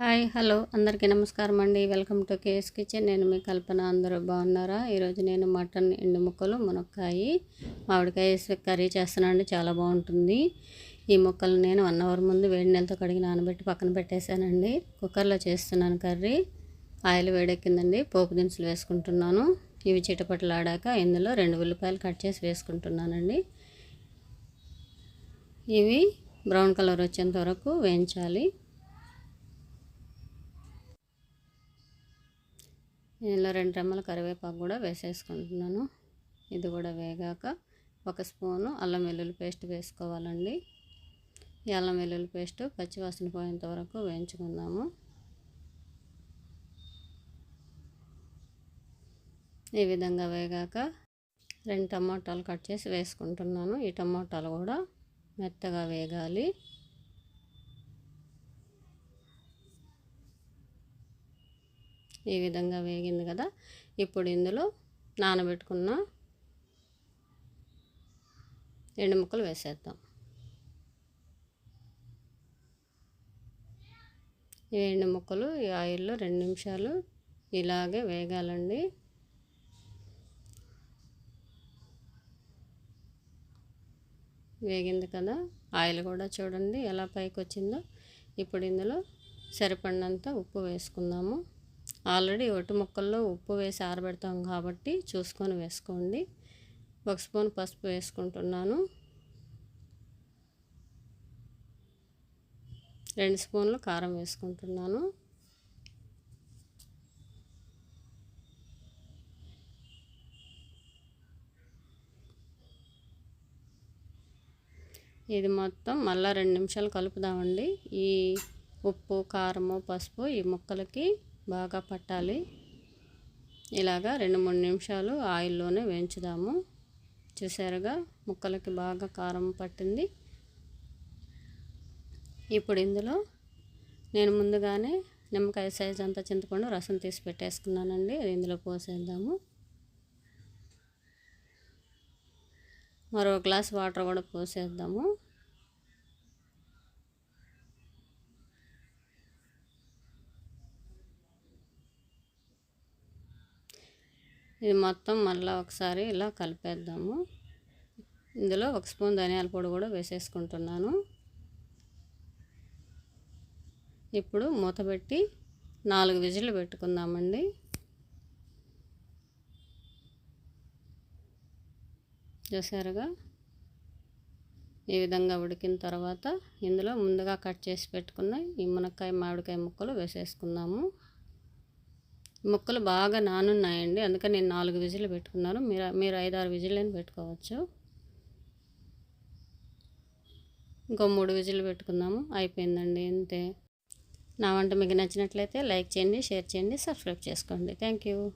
Hi hello అందరికీ నమస్కారం అండి. Welcome to KS kitchen. నేను మీ కల్పన. అందరూ బాగున్నారా? ఈరోజు నేను మటన్, ఎండు ముక్కలు, మునక్కాయ, మామిడికాయ వేసి కర్రీ చేస్తున్నానండి. చాలా బాగుంటుంది. ఈ ముక్కలు నేను 1 అవర్ ముందు వేడి నీళ్ళతో కడిగి నానబెట్టి పక్కన పెట్టేశానండి. కుక్కర్లో చేస్తున్నాను కర్రీ. ఆయిల్ వేడెక్కిందండి. పోపు దినుసులు వేసుకుంటున్నాను. ఇవి చిటపటలాడాక ఇందులో 2 ఉల్లిపాయలు కట్ చేసి వేసుకుంటున్నానండి. ఇవి బ్రౌన్ కలర్ వచ్చేంత వరకు వేయించాలి. ఇందులో 2 రెమ్మల కరివేపాకు కూడా వేసేసుకుంటున్నాను. ఇది కూడా వేగాక 1 స్పూను అల్లం వెల్లుల్లి పేస్ట్ వేసుకోవాలండి. ఈ అల్లం వెల్లుల్లి పేస్ట్ పచ్చివాసన పోయేంత వరకు వేయించుకుందాము. ఈ విధంగా వేగాక 2 టమాటాలు కట్ చేసి వేసుకుంటున్నాను. ఈ టమాటాలు కూడా మెత్తగా వేగాలి. ఈ విధంగా వేగింది కదా. ఇప్పుడు ఇందులో నానబెట్టుకున్న ఎండు ముక్కలు వేసేద్దాం. ఈ ఎండు ముక్కలు ఈ ఆయిల్లో 2 నిమిషాలు ఇలాగే వేగాలండి. వేగింది కదా. ఆయిల్ కూడా చూడండి ఎలా పైకి వచ్చిందో. ఇప్పుడు ఇందులో సరిపడినంత ఉప్పు వేసుకుందాము. ఆల్రెడీ ఒట్టి ముక్కల్లో ఉప్పు వేసి ఆరబెడతాం కాబట్టి చూసుకొని వేసుకోండి. 1 స్పూన్ పసుపు వేసుకుంటున్నాను. 2 స్పూన్లు కారం వేసుకుంటున్నాను. ఇది మొత్తం మళ్ళీ 2 నిమిషాలు కలుపుదామండి. ఈ ఉప్పు, కారము, పసుపు ఈ ముక్కలకి బాగా పట్టాలి. ఇలాగా 2-3 నిమిషాలు ఆయిల్లోనే వేయించుదాము. చూసారుగా ముక్కలకి బాగా కారం పట్టింది. ఇప్పుడు ఇందులో నేను ముందుగానే నిమ్మకాయ సైజ్ అంతా చింతపండు రసం తీసి పెట్టేసుకున్నానండి. అది ఇందులో పోసేద్దాము. మరో గ్లాస్ వాటర్ కూడా పోసేద్దాము. ఇది మొత్తం మళ్ళీ ఒకసారి ఇలా కలిపేద్దాము. ఇందులో 1 స్పూన్ ధనియాల పొడి కూడా వేసేసుకుంటున్నాను. ఇప్పుడు మూత పెట్టి 4 విజిల్లు పెట్టుకుందామండి. చూసారుగా ఈ విధంగా ఉడికిన తర్వాత ఇందులో ముందుగా కట్ చేసి పెట్టుకున్న ఈ మునక్కాయ, మామిడికాయ ముక్కలు వేసేసుకుందాము. ముక్కలు బాగా నానున్నాయండి, అందుకని నేను 4 విజిల్లు పెట్టుకున్నాను. మీరు 5-6 విజిల్లని పెట్టుకోవచ్చు. ఇంకో 3 విజిల్లు పెట్టుకుందాము. అయిపోయిందండి, అంతే. నా వంట మీకు నచ్చినట్లయితే లైక్ చేయండి, షేర్ చేయండి, సబ్స్క్రైబ్ చేసుకోండి. Thank you.